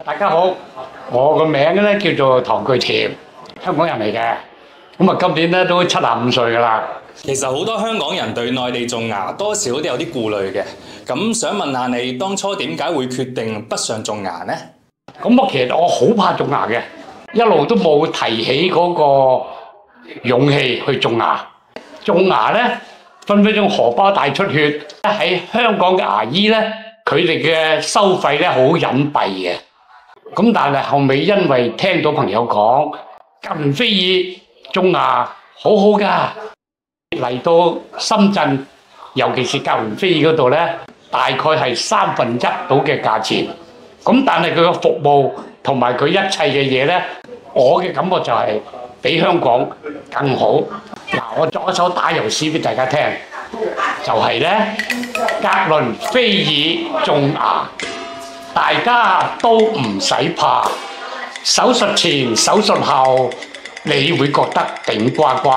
大家好，我個名咧叫做唐巨甜，香港人嚟嘅。咁啊，今年咧都75歲噶啦。其實好多香港人對內地種牙多少都有啲顧慮嘅，咁想問下你當初點解會決定北上種牙呢？咁其實我好怕種牙嘅，一路都冇提起嗰個勇氣去種牙。種牙咧分分鐘荷包大出血，喺香港嘅牙醫咧，佢哋嘅收費咧好隱蔽嘅。咁但係後尾因為聽到朋友講格倫菲爾種牙好好㗎，嚟到深圳，尤其是格倫菲爾嗰度咧，大概係1/3到嘅價錢。咁但係佢嘅服務同埋佢一切嘅嘢咧，我嘅感覺就係比香港更好。嗱，我作一首打油詩俾大家聽，就係咧格倫菲爾種牙，大家都唔使怕，手術前手術後，你會覺得頂呱呱。